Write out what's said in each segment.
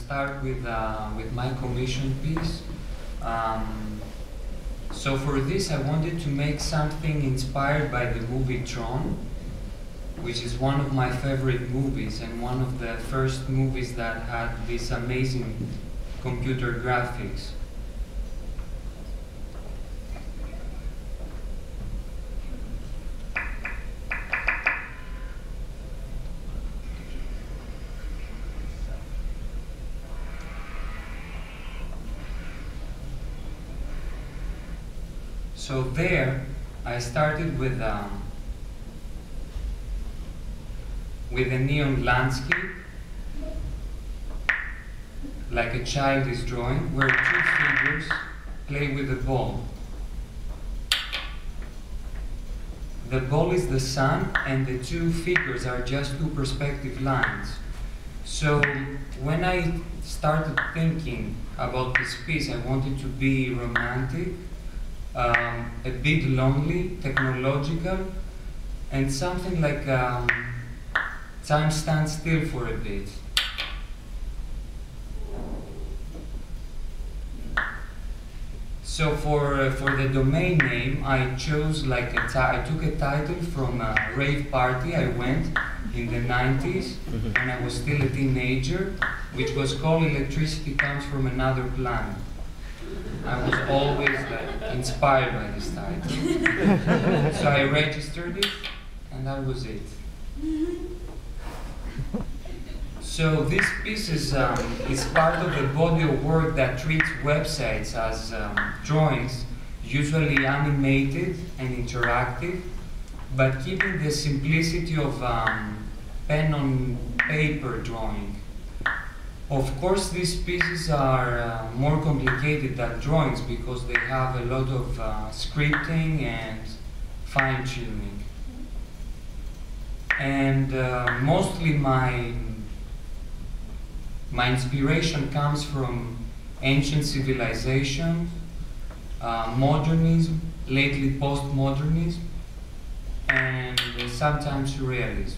start with my commission piece. So for this, I wanted to make something inspired by the movie Tron, which is one of my favorite movies and one of the first movies that had this amazing computer graphics. So there, I started with a neon landscape, like a child is drawing, where two figures play with a ball. The ball is the sun, and the two figures are just two perspective lines. So when I started thinking about this piece, I wanted to be romantic, a bit lonely, technological, and something like time stands still for a bit. So for the domain name, I chose like I took a title from a rave party I went in the 90s when I was still a teenager, which was called Electricity Comes from Another Planet. I was always like inspired by this title. So I registered it, and that was it. So this piece is part of the body of work that treats websites as drawings, usually animated and interactive, but keeping the simplicity of pen on paper drawing. Of course, these pieces are more complicated than drawings because they have a lot of scripting and fine-tuning. And mostly my inspiration comes from ancient civilization, modernism, lately postmodernism, and sometimes surrealism.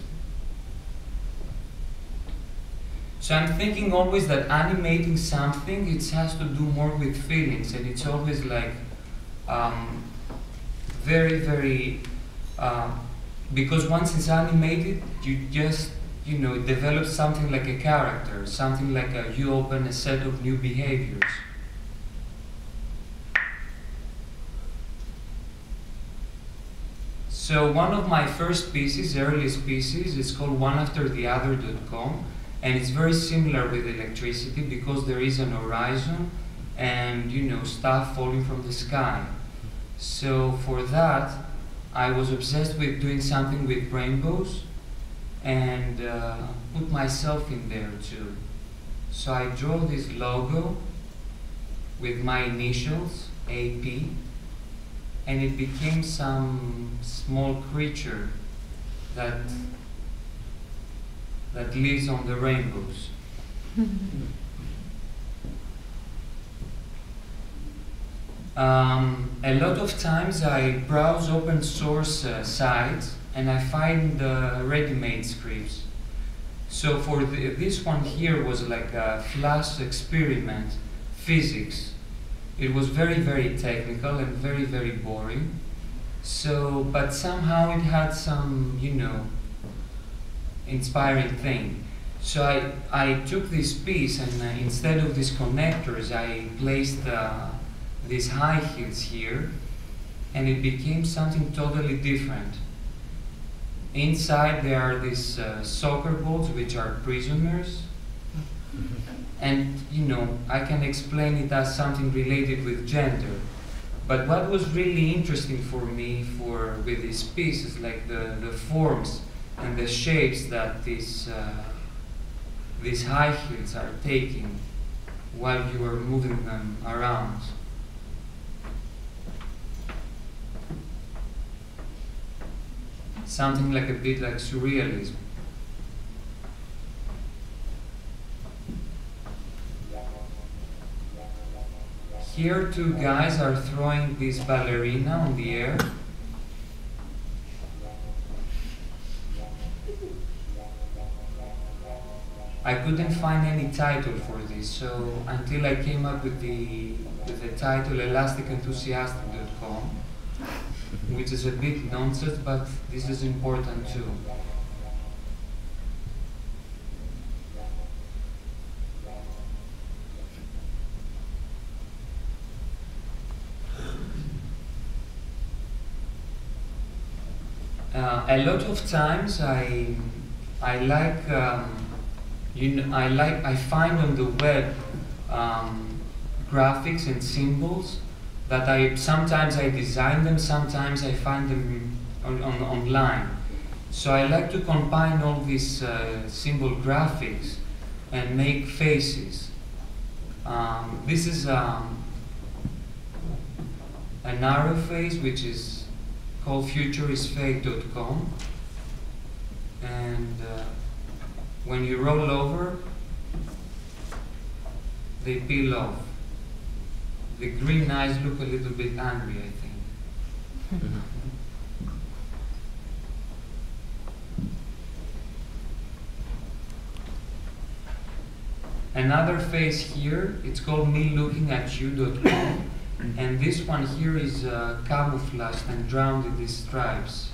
So I'm thinking always that animating something, it has to do more with feelings, and it's always like very, because once it's animated, you just, you know, it develops something like a character, something like you open a set of new behaviors. So one of my first pieces, earliest pieces, is called oneaftertheother.com. And it's very similar with electricity because there is an horizon and, you know, stuff falling from the sky. So for that, I was obsessed with doing something with rainbows and put myself in there too. So I draw this logo with my initials, AP, and it became some small creature that lives on the rainbows. A lot of times I browse open source sites and I find ready-made scripts. So for this one here was like a flash experiment, physics. It was very technical and very boring. So, but somehow it had some, you know, inspiring thing. So I took this piece and instead of these connectors, I placed these high heels here, and it became something totally different. Inside there are these soccer balls, which are prisoners, and you know, I can explain it as something related with gender. But what was really interesting for me with this piece is like the forms and the shapes that these high heels are taking while you are moving them around. Something like a bit like surrealism. Here two guys are throwing this ballerina on the air. I couldn't find any title for this, so until I came up with the title elasticenthusiastic.com, which is a bit nonsense, but this is important too. A lot of times I find on the web graphics and symbols that sometimes I design them, sometimes I find them online. So I like to combine all these symbol graphics and make faces. This is an arrow face which is called futurisfake.com, and when you roll over, they peel off. The green eyes look a little bit angry, I think. Another face here, it's called melookingatyou.com, and this one here is camouflaged and drowned in these stripes.